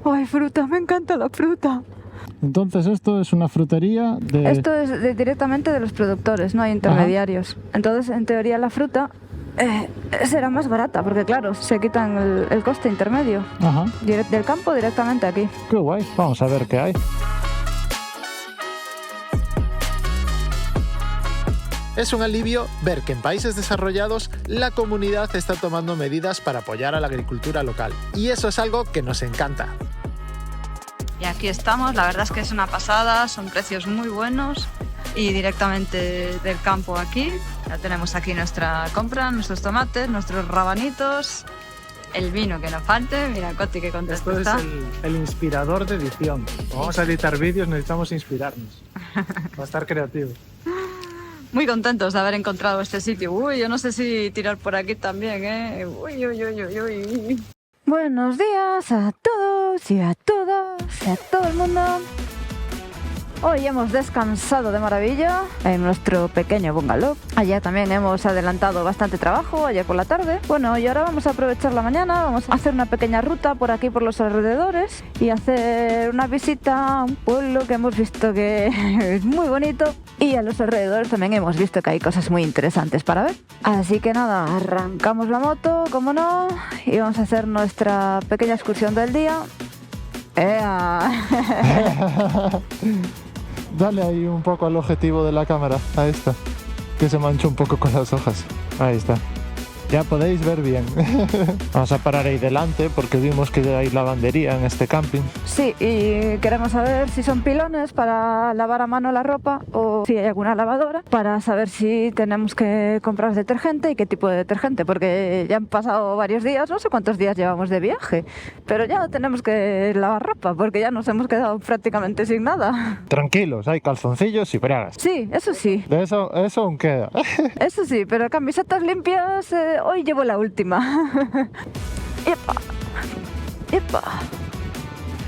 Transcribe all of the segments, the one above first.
¡Ay, fruta! Me encanta la fruta. Entonces esto es una frutería de... Esto es directamente de los productores, no hay intermediarios. Entonces, en teoría, la fruta será más barata, porque claro, se quitan el coste intermedio. Ajá. Del campo directamente aquí. Qué guay. Vamos a ver qué hay. Es un alivio ver que en países desarrollados la comunidad está tomando medidas para apoyar a la agricultura local. Y eso es algo que nos encanta. Y aquí estamos, la verdad es que es una pasada, son precios muy buenos y directamente del campo aquí. Ya tenemos aquí nuestra compra, nuestros tomates, nuestros rabanitos, el vino que nos falte. Mira, Coti, que contento Esto está. es el inspirador de edición. Vamos a editar vídeos, necesitamos inspirarnos. Va a estar creativo. Muy contentos de haber encontrado este sitio. Uy, yo no sé si tirar por aquí también, ¿eh? Uy, uy, uy, uy, uy. Buenos días a todos y a todas y a todo el mundo. Hoy hemos descansado de maravilla en nuestro pequeño bungalow. Ayer también hemos adelantado bastante trabajo, ayer por la tarde. Bueno, y ahora vamos a aprovechar la mañana, vamos a hacer una pequeña ruta por aquí, por los alrededores, y hacer una visita a un pueblo que hemos visto que es muy bonito. Y a los alrededores también hemos visto que hay cosas muy interesantes para ver. Así que nada, arrancamos la moto, como no, y vamos a hacer nuestra pequeña excursión del día. Dale ahí un poco al objetivo de la cámara, a esta, que se mancha un poco con las hojas. Ahí está. Ya podéis ver bien. Vamos a parar ahí delante porque vimos que hay lavandería en este camping. Sí, y queremos saber si son pilones para lavar a mano la ropa o si hay alguna lavadora para saber si tenemos que comprar detergente y qué tipo de detergente, porque ya han pasado varios días, no sé cuántos días llevamos de viaje, pero ya tenemos que lavar ropa porque ya nos hemos quedado prácticamente sin nada. Tranquilos, hay calzoncillos y bragas. Sí, eso sí. De eso aún queda. Eso sí, pero camisetas limpias, hoy llevo la última. ¡Epa! ¡Epa!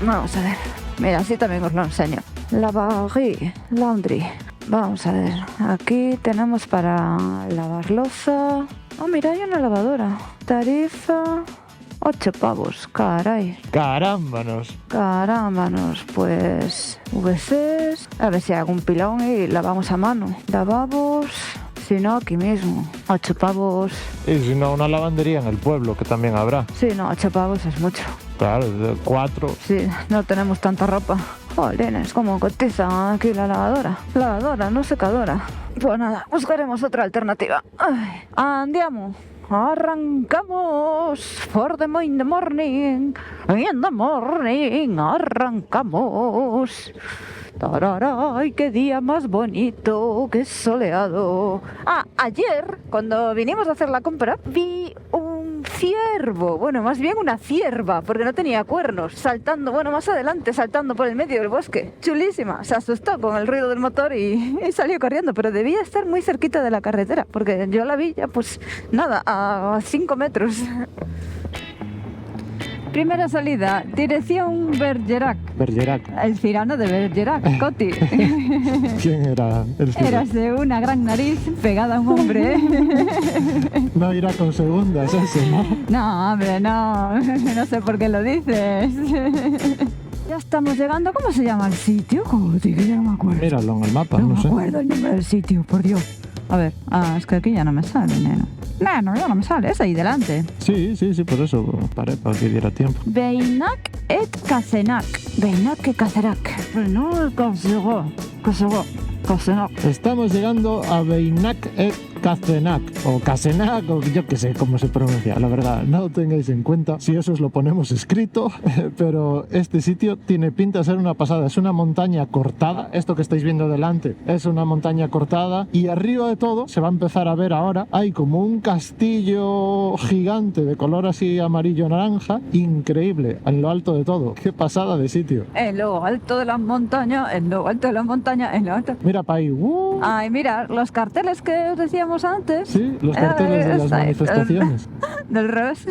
Vamos a ver. Mira, así también os lo enseño. Lavagui, laundry. Vamos a ver. Aquí tenemos para lavar loza. Oh, mira, hay una lavadora. Tarifa 8 pavos, caray. Carámbanos. Carámbanos, pues VCs. A ver si hay algún pilón y lavamos a mano. Lavabos. Si no, aquí mismo. 8 pavos. Y si no, una lavandería en el pueblo, que también habrá. Sí, no, 8 pavos es mucho. Claro, 4. Sí, no tenemos tanta ropa. Jolines, cómo cotiza aquí la lavadora. Lavadora, no secadora. Pues nada, buscaremos otra alternativa. Ay, andiamo. Arrancamos. For the morning. In the morning. Arrancamos. ¡Ay, qué día más bonito! ¡Qué soleado! Ah, ayer, cuando vinimos a hacer la compra, vi un ciervo. Bueno, más bien una cierva, porque no tenía cuernos. Saltando, bueno, más adelante, saltando por el medio del bosque. Chulísima. Se asustó con el ruido del motor y salió corriendo, pero debía estar muy cerquita de la carretera, porque yo la vi ya, pues, nada, a 5 metros. Primera salida, dirección Bergerac. Bergerac. El Cirano de Bergerac, Coti. ¿Quién era el Cirano? Érase una gran nariz pegada a un hombre. No irá con segundas ese, ¿no? No, hombre, no. No sé por qué lo dices. Ya estamos llegando. ¿Cómo se llama el sitio, Coti? Que ya no me acuerdo. Míralo en el mapa, no me sé. acuerdo el nombre del sitio, por Dios. A ver, es que aquí ya no me sale, neno. No, ya no me sale, es ahí delante. Sí, por eso paré para que diera tiempo. Beinac et Casenac. Beinac et Casenac. No, Casenac. Estamos llegando a Beinac et Casenac, o Casenac, o yo qué sé cómo se pronuncia, la verdad, no lo tengáis en cuenta si eso os lo ponemos escrito, pero este sitio tiene pinta de ser una pasada. Es una montaña cortada, esto que estáis viendo delante es una montaña cortada, y arriba de todo, se va a empezar a ver ahora, hay como un castillo gigante de color así amarillo-naranja, increíble, en lo alto de todo. Qué pasada de sitio. En lo alto de las montañas, en lo alto de las montañas, en lo alto... Mira para ahí. Ay, mira, los carteles que os decíamos antes. Sí, los carteles de las manifestaciones. Del revés.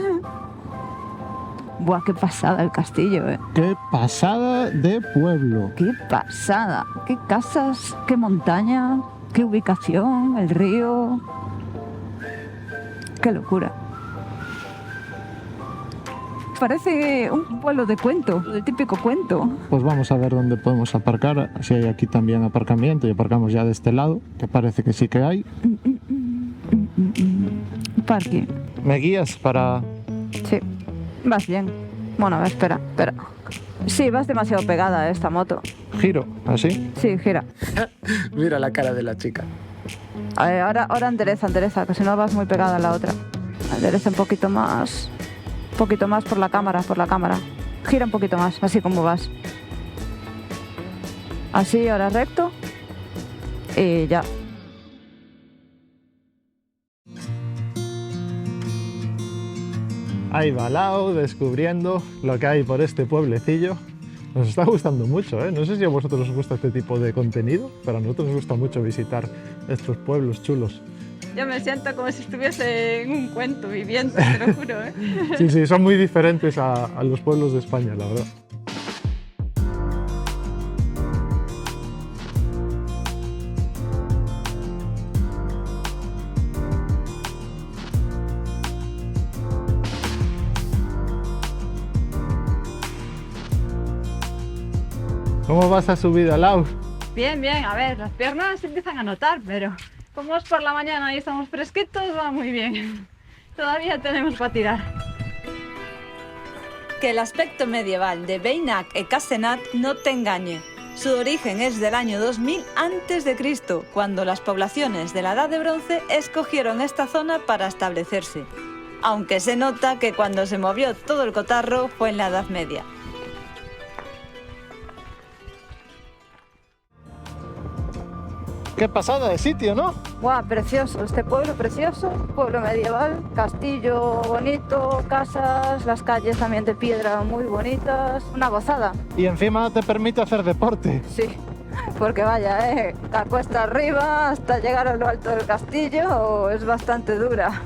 Buah, qué pasada el castillo, eh. Qué pasada de pueblo. Qué pasada. Qué casas, qué montaña, qué ubicación, el río. Qué locura. Parece un pueblo de cuento, el típico cuento. Pues vamos a ver dónde podemos aparcar, si hay aquí también aparcamiento y aparcamos ya de este lado, que parece que sí que hay. Parking. ¿Me guías para...? Sí, vas bien. Bueno, a ver, espera. Sí, vas demasiado pegada a esta moto. Giro, así? Sí, gira. Mira la cara de la chica. A ver, ahora endereza, que si no vas muy pegada a la otra. Endereza un poquito más por la cámara. Gira un poquito más, así como vas. Así, ahora recto. Y ya. Ahí va Lau, descubriendo lo que hay por este pueblecillo. Nos está gustando mucho, ¿eh? No sé si a vosotros os gusta este tipo de contenido, pero a nosotros nos gusta mucho visitar estos pueblos chulos. Yo me siento como si estuviese en un cuento viviendo, te lo juro, ¿eh? Sí, son muy diferentes a los pueblos de España, la verdad. ¿Cómo vas a subir, Lau? Bien, a ver, las piernas se empiezan a notar, pero como es por la mañana y estamos fresquitos, va muy bien. Todavía tenemos para tirar. Que el aspecto medieval de Beynak e Casenat no te engañe. Su origen es del año 2000 a.C., cuando las poblaciones de la Edad de Bronce escogieron esta zona para establecerse. Aunque se nota que cuando se movió todo el cotarro fue en la Edad Media. Qué pasada de sitio, ¿no? ¡Guau! Precioso, este pueblo precioso, pueblo medieval, castillo bonito, casas, las calles también de piedra muy bonitas, una gozada. Y encima te permite hacer deporte. Sí, porque vaya, la cuesta arriba hasta llegar a lo alto del castillo es bastante dura.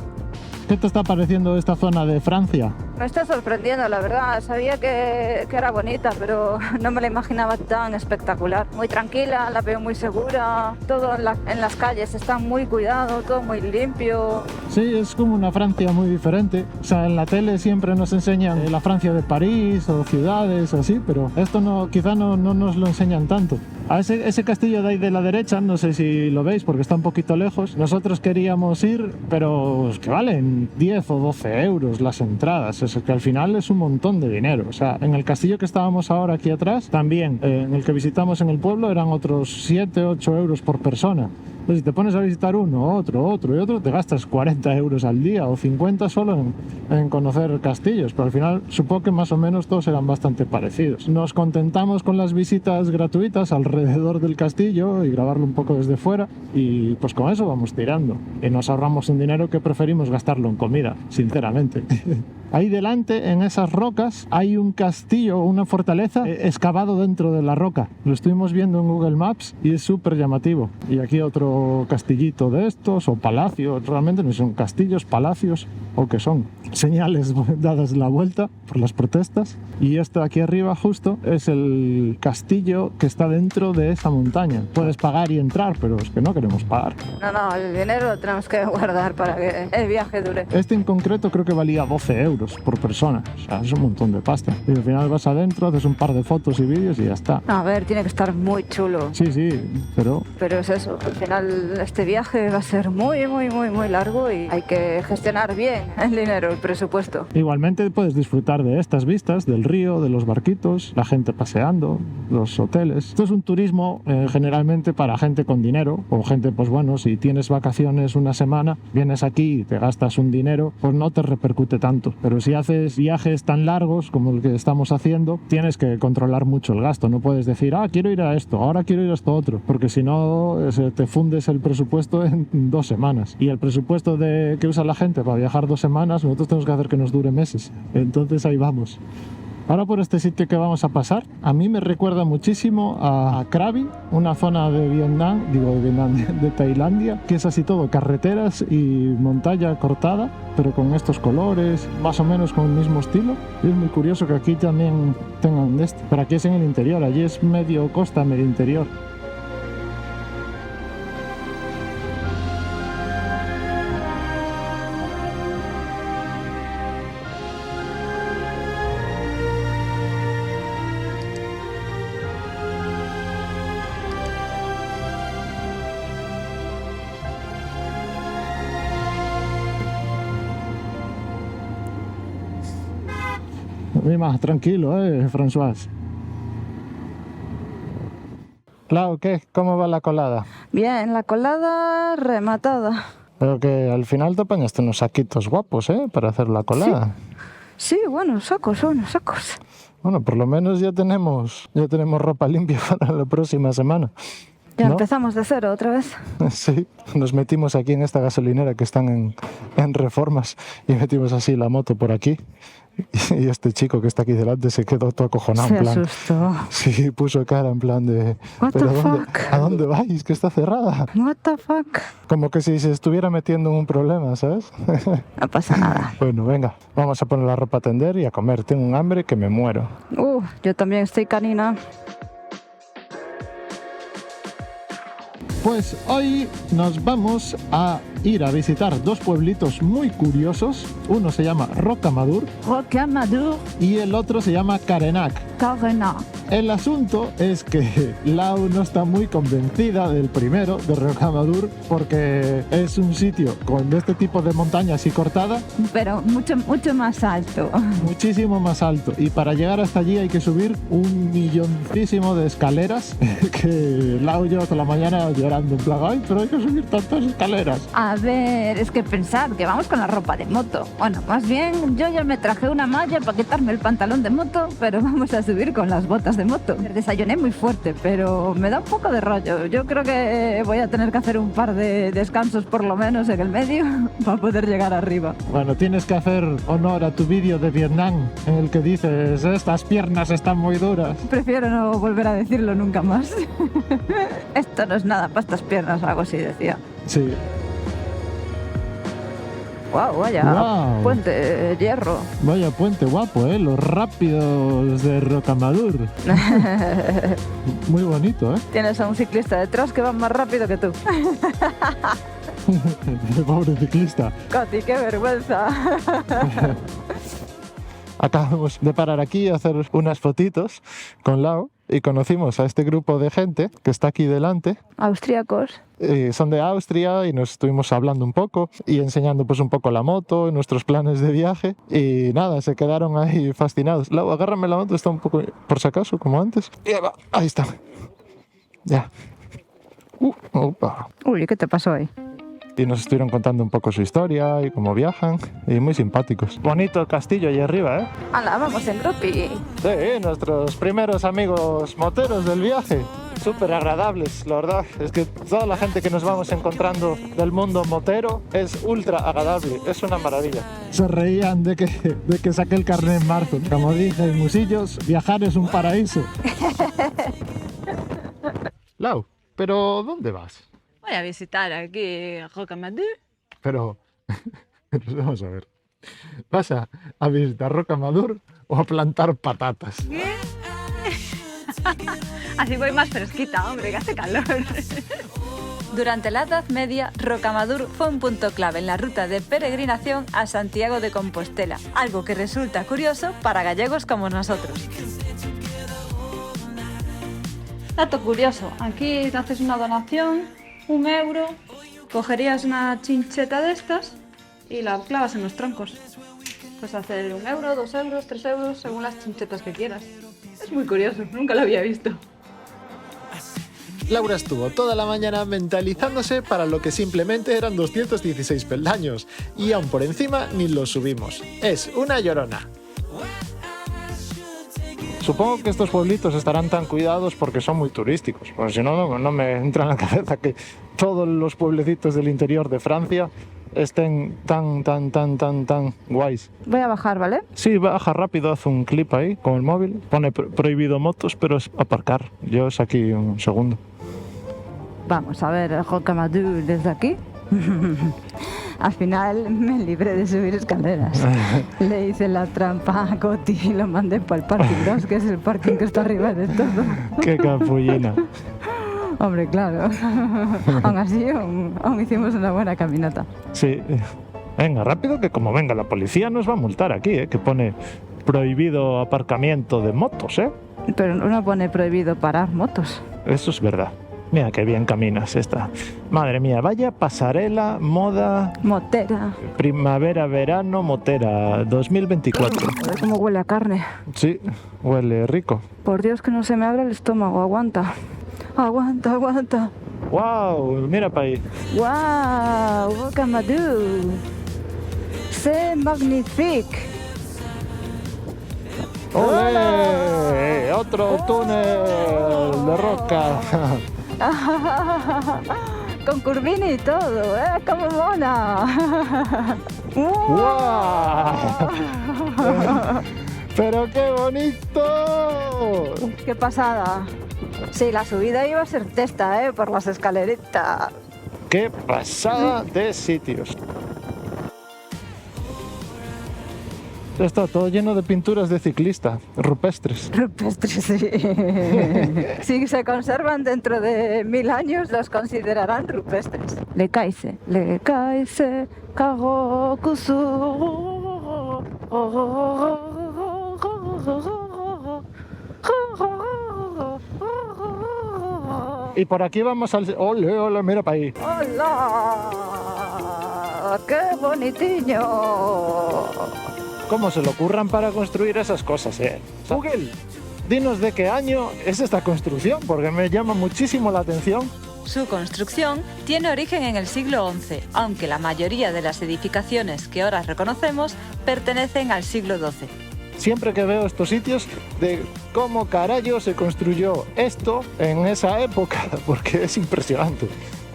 ¿Qué te está pareciendo esta zona de Francia? Me está sorprendiendo, la verdad. Sabía que era bonita, pero no me la imaginaba tan espectacular. Muy tranquila, la veo muy segura. Todo en las calles está muy cuidado, todo muy limpio. Sí, es como una Francia muy diferente. O sea, en la tele siempre nos enseñan la Francia de París o ciudades o así, pero esto no, quizá no nos lo enseñan tanto. A ese castillo de ahí de la derecha, no sé si lo veis porque está un poquito lejos. Nosotros queríamos ir, pero es que valen 10 o 12 euros las entradas. Es que al final es un montón de dinero. O sea, en el castillo que estábamos ahora aquí atrás, también en el que visitamos en el pueblo, eran otros 7, 8 euros por persona. Entonces, si te pones a visitar uno, otro y otro, te gastas 40 euros al día o 50 solo en conocer castillos. Pero al final supongo que más o menos todos eran bastante parecidos. Nos contentamos con las visitas gratuitas alrededor del castillo y grabarlo un poco desde fuera. Y pues con eso vamos tirando. Y nos ahorramos un dinero que preferimos gastarlo en comida, sinceramente. Ahí delante, en esas rocas, hay un castillo, una fortaleza excavado dentro de la roca. Lo estuvimos viendo en Google Maps y es súper llamativo. Y aquí otro castillito de estos, o palacios, realmente no son castillos, palacios, o que son señales dadas la vuelta por las protestas. Y esto aquí arriba justo es el castillo que está dentro de esa montaña. Puedes pagar y entrar, pero es que no queremos pagar. No, el dinero lo tenemos que guardar para que el viaje dure. Este en concreto creo que valía 12 euros por persona. O sea, es un montón de pasta. Y al final vas adentro, haces un par de fotos y vídeos y ya está. A ver, tiene que estar muy chulo. Sí, pero es eso. Al final este viaje va a ser muy largo y hay que gestionar bien el dinero, el presupuesto. Igualmente puedes disfrutar de estas vistas, del río, de los barquitos, la gente paseando, los hoteles. Esto es un turismo generalmente para gente con dinero o gente, pues bueno, si tienes vacaciones una semana, vienes aquí y te gastas un dinero, pues no te repercute tanto. Pero si haces viajes tan largos como el que estamos haciendo, tienes que controlar mucho el gasto. No puedes decir, quiero ir a esto, ahora quiero ir a esto otro, porque si no te fundes el presupuesto en 2 semanas. Y el presupuesto que usa la gente para viajar 2 semanas, nosotros tenemos que hacer que nos dure meses. Entonces ahí vamos. Ahora por este sitio que vamos a pasar, a mí me recuerda muchísimo a Krabi, una zona de de Tailandia, que es así todo, carreteras y montaña cortada, pero con estos colores, más o menos con el mismo estilo. Y es muy curioso que aquí también tengan este, pero aquí es en el interior, allí es medio costa, medio interior. Mi más tranquilo, François. Clau, ¿qué? ¿Cómo va la colada? Bien, la colada rematada. Pero que al final te apañaste unos saquitos guapos, para hacer la colada. Sí, buenos sacos. Bueno, por lo menos ya tenemos ropa limpia para la próxima semana. Ya ¿no? empezamos de cero otra vez. Sí, nos metimos aquí en esta gasolinera que están en Reformas y metimos así la moto por aquí. Y este chico que está aquí delante se quedó todo acojonado. Se en plan, asustó. Sí, puso cara en plan de... What the ¿pero fuck? ¿A dónde vais? Que está cerrada. What the fuck? Como que si se estuviera metiendo en un problema, ¿sabes? No pasa nada. Bueno, venga, vamos a poner la ropa a tender y a comer. Tengo un hambre que me muero. Yo también estoy canina. Pues hoy nos vamos a ir a visitar dos pueblitos muy curiosos. Uno se llama Rocamadour Rocamadour, y el otro se llama Carenac. Carena. El asunto es que Lau no está muy convencida del primero, de Rocamadour, porque es un sitio con este tipo de montaña así cortada, Pero mucho más alto. muchísimo más alto. Y para llegar hasta allí hay que subir un milloncísimo de escaleras, que Lau lleva toda la mañana llorando, en plan, ay, pero hay que subir tantas escaleras. A ver, es que pensar que vamos con la ropa de moto. Bueno, más bien, yo ya me traje una malla para quitarme el pantalón de moto, pero vamos a subir con las botas de moto. Desayuné muy fuerte, pero me da un poco de rollo. Yo creo que voy a tener que hacer un par de descansos por lo menos en el medio para poder llegar arriba. Bueno, tienes que hacer honor a tu vídeo de Vietnam, en el que dices, estas piernas están muy duras. Prefiero no volver a decirlo nunca más. Esto no es nada para estas piernas, algo así decía. Sí. Wow, vaya, Guau. puente, hierro. Vaya puente guapo, los rápidos de Rocamadour. Muy bonito, Tienes a un ciclista detrás que va más rápido que tú. Pobre ciclista. Coti, qué vergüenza. Acabamos de parar aquí a hacer unas fotitos con Lau y conocimos a este grupo de gente que está aquí delante. Austríacos. Son de Austria y nos estuvimos hablando un poco y enseñando pues un poco la moto y nuestros planes de viaje y nada, se quedaron ahí fascinados. Lau, agárrame la moto, está un poco por si acaso, como antes. Y ahí está. Ya. Opa. Uy, ¿qué te pasó ahí? Y nos estuvieron contando un poco su historia y cómo viajan y muy simpáticos. Bonito el castillo allí arriba, ¡Hala, vamos en grupi! Sí, nuestros primeros amigos moteros del viaje. Súper agradables, la verdad. Es que toda la gente que nos vamos encontrando del mundo motero es ultra agradable. Es una maravilla. Se reían de que saqué el carnet en marzo. Como dicen Musillos, viajar es un paraíso. Lau, ¿pero dónde vas? Voy a visitar aquí Rocamadour. Pero, vamos a ver. ¿Vas a visitar Rocamadour o a plantar patatas? Así voy más fresquita, hombre, que hace calor. Durante la Edad Media, Rocamadour fue un punto clave en la ruta de peregrinación a Santiago de Compostela, algo que resulta curioso para gallegos como nosotros. Dato curioso, aquí te haces una donación, 1 euro, cogerías una chincheta de estas y la clavas en los troncos. Puedes hacer 1 euro, 2 euros, 3 euros, según las chinchetas que quieras. Es muy curioso, nunca lo había visto. Laura estuvo toda la mañana mentalizándose para lo que simplemente eran 216 peldaños y aún por encima ni los subimos. Es una llorona. Supongo que estos pueblitos estarán tan cuidados porque son muy turísticos, porque si no, no me entra en la cabeza que todos los pueblecitos del interior de Francia estén tan guays. Voy a bajar, ¿vale? Sí, baja rápido, haz un clip ahí con el móvil, pone prohibido motos, pero es aparcar. Yo es aquí un segundo. Vamos a ver el Rocamadour desde aquí. Al final me libré de subir escaleras. Le hice la trampa a Coti y lo mandé para el parking 2, que es el parking que está arriba de todo. ¡Qué capullina! Hombre, claro. Aún así, aún hicimos una buena caminata. Sí. Venga, rápido, que como venga la policía nos va a multar aquí, que pone prohibido aparcamiento de motos, Pero no pone prohibido parar motos. Eso es verdad. Mira qué bien caminas esta. Madre mía, vaya pasarela, moda, Motera. primavera, verano, motera, 2024. A ver cómo huele a carne. Sí, huele rico. Por Dios que no se me abra el estómago. Aguanta. Aguanta, aguanta. ¡Wow! Mira para ahí. ¡Wow! Bocamadu. C'est magnifique. ¡Olé! ¡Otro túnel de roca! Con curvini y todo, ¿eh? ¡Cómo mona! ¡Guau! ¡Pero qué bonito! ¡Qué pasada! Sí, la subida iba a ser testa, ¿eh? Por las escaleritas. ¡Qué pasada de sitios! Está todo lleno de pinturas de ciclista, rupestres. Rupestres, sí. Si se conservan dentro de 1000 años, los considerarán rupestres. Le caise, cago, kusu. Y por aquí vamos al... ¡Ole, ole! Mira para ahí. ¡Hola! ¡Qué bonitiño! ¿Cómo se le ocurran para construir esas cosas, Google, dinos de qué año es esta construcción, porque me llama muchísimo la atención. Su construcción tiene origen en el siglo XI, aunque la mayoría de las edificaciones que ahora reconocemos pertenecen al siglo XII. Siempre que veo estos sitios de cómo carajo se construyó esto en esa época, porque es impresionante.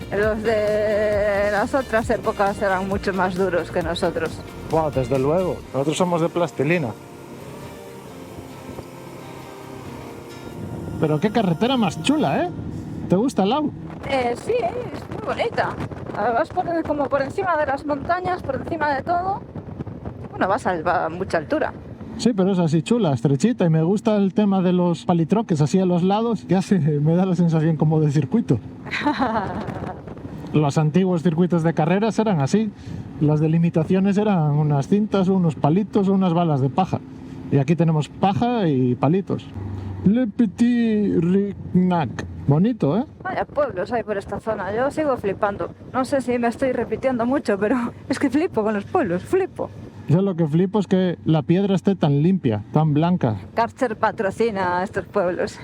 Los de las otras épocas eran mucho más duros que nosotros. Wow, desde luego, nosotros somos de plastilina. Pero qué carretera más chula, ¿eh? ¿Te gusta, Lau? Sí, es muy bonita. Vas como por encima de las montañas, por encima de todo. Bueno, vas a mucha altura. Sí, pero es así chula, estrechita, y me gusta el tema de los palitroques así a los lados, que me da la sensación como de circuito. Los antiguos circuitos de carreras eran así. Las delimitaciones eran unas cintas, unos palitos o unas balas de paja. Y aquí tenemos paja y palitos. Le Petit Rignac. Bonito, ¿eh? Vaya pueblos hay por esta zona. Yo sigo flipando. No sé si me estoy repitiendo mucho, pero es que flipo con los pueblos, flipo. Yo lo que flipo es que la piedra esté tan limpia, tan blanca. Karcher patrocina a estos pueblos.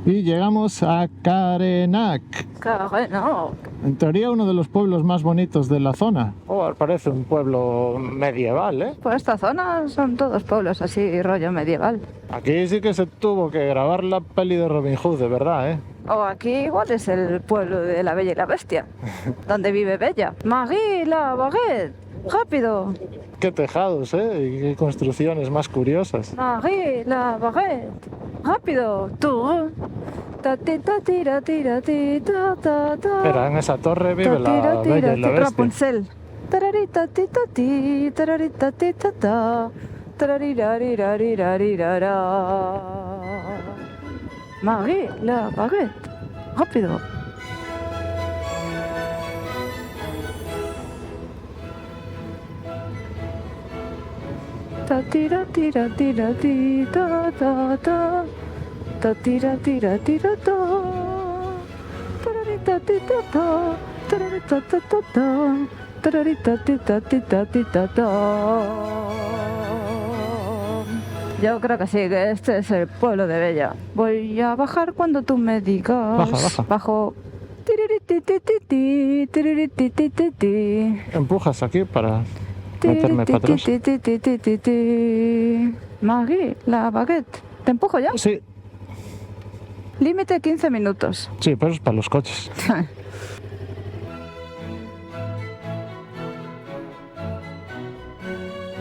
Y llegamos a Carenac. Carenac. En teoría uno de los pueblos más bonitos de la zona. Parece un pueblo medieval, ¿eh? Por esta zona son todos pueblos así, rollo medieval. Aquí sí que se tuvo que grabar la peli de Robin Hood, de verdad, ¿eh? O aquí igual es el pueblo de la Bella y la Bestia, donde vive Bella. Marie la Baguette, rápido. Qué tejados, ¿eh? Y qué construcciones más curiosas. Marie la Baguette, rápido. Tú. Pero en esa torre vive la Bella y la Bestia. Rapunzel. Tararita tita ti, tararita tita ta, tararirarirarirarirara. Marie la Baguette, rápido. Ta tira tira tira ti ta ta ta. Ta tira tira tira ta. Tararita tita ta, tararita ta ta ta. Tararita tita tita tita ta. Yo creo que sí, que este es el pueblo de Bella. Voy a bajar cuando tú me digas. Baja. Bajo. Tiriritititi, tiriritititi. Empujas aquí para meterme para atrás. Marie, la baguette. ¿Te empujo ya? Sí, Límite 15 minutos. sí, pero es para los coches.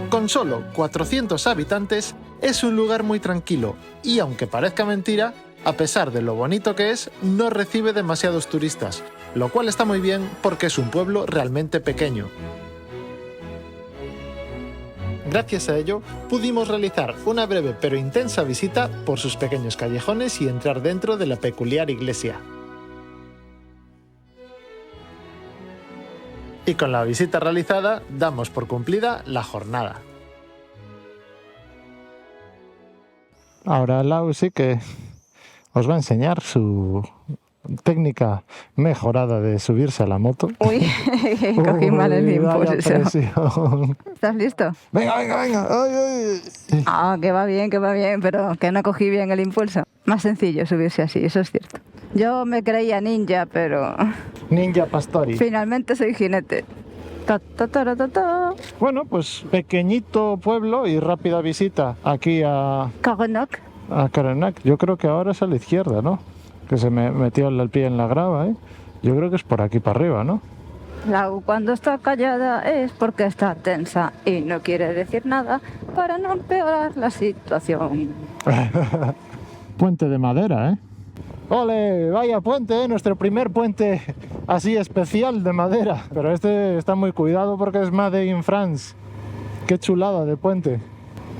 Con solo 400 habitantes, es un lugar muy tranquilo y, aunque parezca mentira, a pesar de lo bonito que es, no recibe demasiados turistas, lo cual está muy bien porque es un pueblo realmente pequeño. Gracias a ello, pudimos realizar una breve pero intensa visita por sus pequeños callejones y entrar dentro de la peculiar iglesia. Y con la visita realizada, damos por cumplida la jornada. Ahora Lau sí que os va a enseñar técnica mejorada de subirse a la moto. Uy, cogí mal el Uy, vaya impulso. presión. ¿Estás listo? Venga. Ay, ay. Ah, que va bien, pero que no cogí bien el impulso. Más sencillo subirse así, eso es cierto. Yo me creía ninja, pero Ninja Pastori. finalmente soy jinete. Ta, ta, ta, ta, ta. Bueno, pues pequeñito pueblo y rápida visita aquí a Kagenak. Karenak. Yo creo que ahora es a la izquierda, ¿no? Que se me metió el pie en la grava, ¿eh? Yo creo que es por aquí para arriba, ¿no? La U cuando está callada es porque está tensa y no quiere decir nada para no empeorar la situación. Puente de madera, ¿eh? ¡Ole! Vaya puente, ¿eh? Nuestro primer puente así especial de madera. Pero este está muy cuidado porque es Made in France. ¡Qué chulada de puente!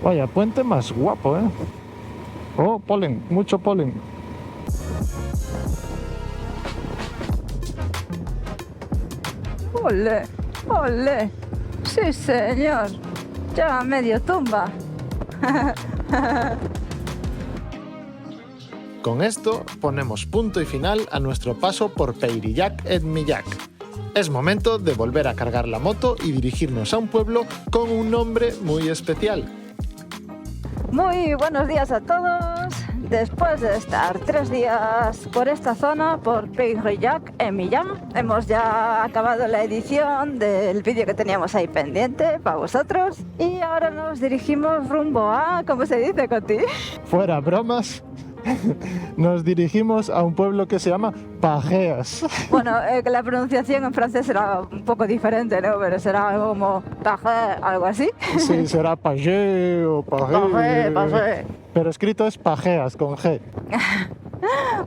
Vaya puente más guapo, ¿eh? Oh, polen, mucho polen. ¡Ole! ¡Ole! ¡Sí, señor! Ya medio tumba. Con esto ponemos punto y final a nuestro paso por Peirillac et Millac. Es momento de volver a cargar la moto y dirigirnos a un pueblo con un nombre muy especial. Muy buenos días a todos. Después de estar 3 días por esta zona, por Peirillac et Millac, hemos ya acabado la edición del vídeo que teníamos ahí pendiente para vosotros. Y ahora nos dirigimos rumbo a... ¿Cómo se dice, Coti? Fuera bromas. Nos dirigimos a un pueblo que se llama Pajeas. Bueno, que la pronunciación en francés será un poco diferente, ¿no? Pero será algo como Paje, algo así. Sí, será Pagé o Pagé. Paje. Pero escrito es Pajeas, con G.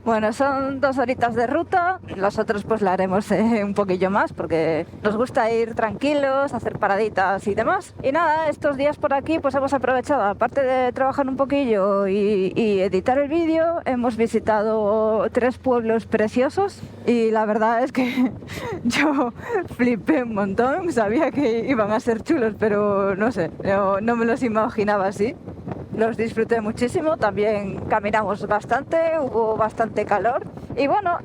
Bueno, son 2 horitas de ruta. Nosotros pues la haremos un poquillo más porque nos gusta ir tranquilos, hacer paraditas y demás. Y nada, estos días por aquí pues hemos aprovechado, aparte de trabajar un poquillo y editar el vídeo, hemos visitado 3 pueblos preciosos y la verdad es que yo flipé un montón. Sabía que iban a ser chulos, pero no sé, no me los imaginaba así. Los disfruté muchísimo, también caminamos bastante, hubo bastante calor y bueno,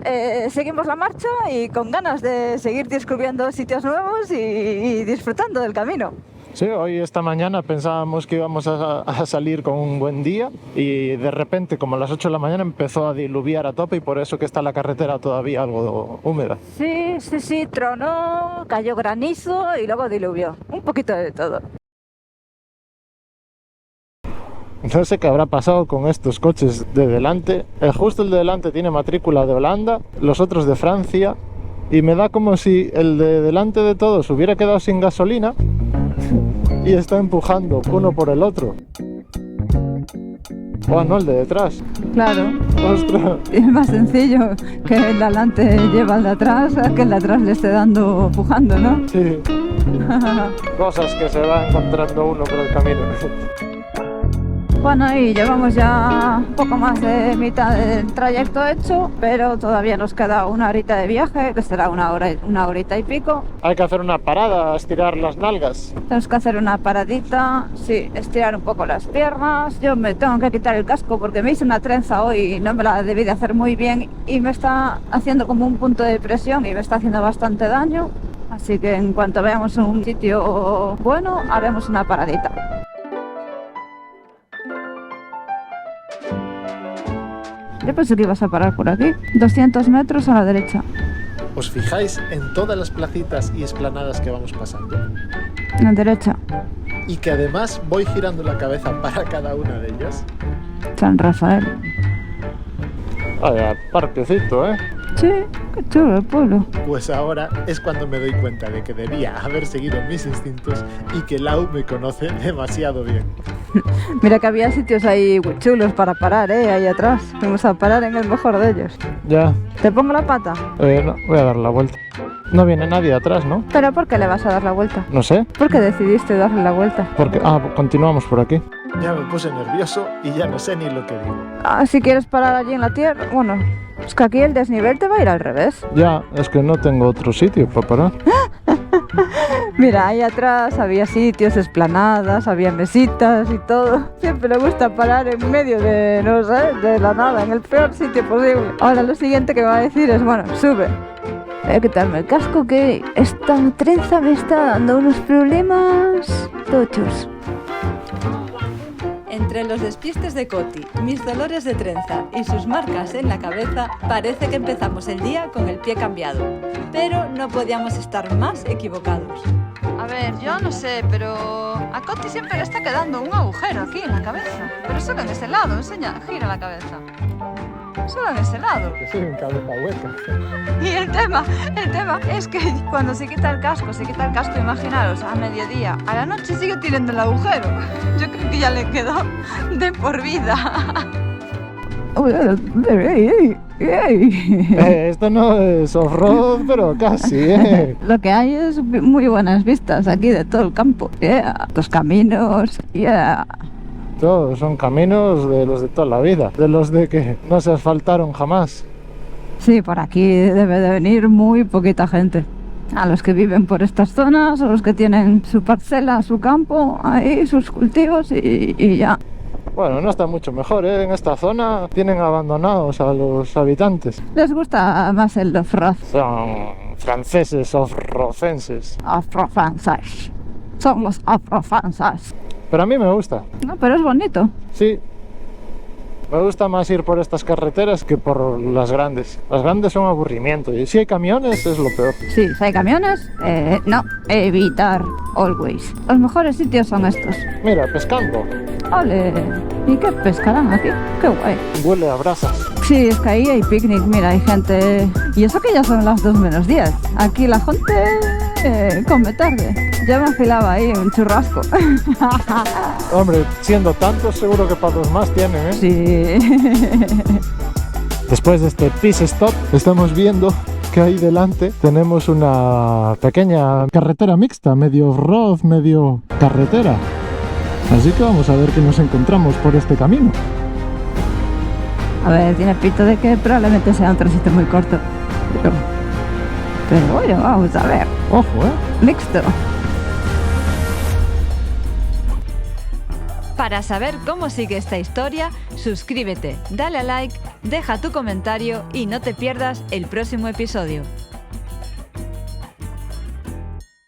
seguimos la marcha y con ganas de seguir descubriendo sitios nuevos y disfrutando del camino. Sí, hoy esta mañana pensábamos que íbamos a salir con un buen día y de repente, como a las 8 de la mañana, empezó a diluviar a tope y por eso que está la carretera todavía algo húmeda. Sí, tronó, cayó granizo y luego diluvió, un poquito de todo. No sé qué habrá pasado con estos coches de delante. Justo el de delante tiene matrícula de Holanda, los otros de Francia. Y me da como si el de delante de todos hubiera quedado sin gasolina y está empujando uno por el otro. Oh, no, el de detrás. Claro, ¡Ostras! es más sencillo que el de adelante lleva al de atrás a que el de atrás le esté dando, empujando, ¿no? Sí. Cosas que se va encontrando uno por el camino. Bueno, y llevamos ya un poco más de mitad del trayecto hecho, pero todavía nos queda 1 horita de viaje, que será 1 horita y pico. Hay que hacer una parada, estirar las nalgas. Tenemos que hacer una paradita, sí, estirar un poco las piernas. Yo me tengo que quitar el casco porque me hice una trenza hoy y no me la debí de hacer muy bien y me está haciendo como un punto de presión y me está haciendo bastante daño. Así que en cuanto veamos un sitio bueno, haremos una paradita. Yo pensé que ibas a parar por aquí. 200 metros a la derecha. ¿Os fijáis en todas las placitas y esplanadas que vamos pasando? A la derecha. Y que además voy girando la cabeza para cada una de ellas. San Rafael. Vaya parquecito, ¿eh? Sí, qué chulo el pueblo. Pues ahora es cuando me doy cuenta de que debía haber seguido mis instintos y que Lau me conoce demasiado bien. Mira que había sitios ahí chulos para parar, ahí atrás. Vamos a parar en el mejor de ellos. Ya. ¿Te pongo la pata? No, voy a dar la vuelta. No viene nadie atrás, ¿no? ¿Pero por qué le vas a dar la vuelta? No sé. ¿Por qué decidiste darle la vuelta? Porque continuamos por aquí. Ya me puse nervioso y ya no sé ni lo que digo. Ah, si quieres parar allí en la tierra, bueno, es que aquí el desnivel te va a ir al revés. Ya, es que no tengo otro sitio para parar. Mira, ahí atrás había sitios, esplanadas, había mesitas y todo. Siempre le gusta parar en medio de, no sé, de la nada, en el peor sitio posible. Ahora lo siguiente que me va a decir es, bueno, sube. Voy a quitarme el casco que esta trenza me está dando unos problemas tochos. Entre los despistes de Coti, mis dolores de trenza y sus marcas en la cabeza, parece que empezamos el día con el pie cambiado. Pero no podíamos estar más equivocados. A ver, yo no sé, pero a Coti siempre le está quedando un agujero aquí en la cabeza. Pero solo en ese lado, enseña, gira la cabeza. Solo en ese lado. Yo soy un cabeza hueca. Y el tema es que cuando se quita el casco, imaginaros, a mediodía, a la noche sigue teniendo el agujero. Yo creo que ya le quedó de por vida. Esto no es off-road, pero casi, Lo que hay es muy buenas vistas aquí de todo el campo. Los caminos, Todos son caminos de los de toda la vida, de los de que no se asfaltaron jamás. Sí, por aquí debe de venir muy poquita gente. A los que viven por estas zonas, a los que tienen su parcela, su campo, ahí sus cultivos y ya. Bueno, no está mucho mejor, En esta zona tienen abandonados a los habitantes. Les gusta más el off-road. Son franceses off-rocenses. Off-road. Son los off-road. Pero a mí me gusta. No, pero es bonito. Sí. Me gusta más ir por estas carreteras que por las grandes. Las grandes son aburrimiento y si hay camiones es lo peor. Sí, si hay camiones, no, evitar, always. Los mejores sitios son estos. Mira, pescando. ¡Ole! ¿Y qué pescarán aquí? ¡Qué guay! Huele a brasas. Sí, es que ahí hay picnic, mira, hay gente... Y eso que ya son las 2 menos 10. Aquí la gente come tarde. Ya me afilaba ahí un churrasco. Hombre, siendo tantos seguro que para los más tienen, Sí. Después de este pit stop estamos viendo que ahí delante tenemos una pequeña carretera mixta, medio road, medio carretera. Así que vamos a ver qué nos encontramos por este camino. A ver, tiene pinta de que probablemente sea un trocito muy corto. Pero bueno, vamos a ver. Ojo, Mixto. Para saber cómo sigue esta historia, suscríbete, dale a like, deja tu comentario y no te pierdas el próximo episodio.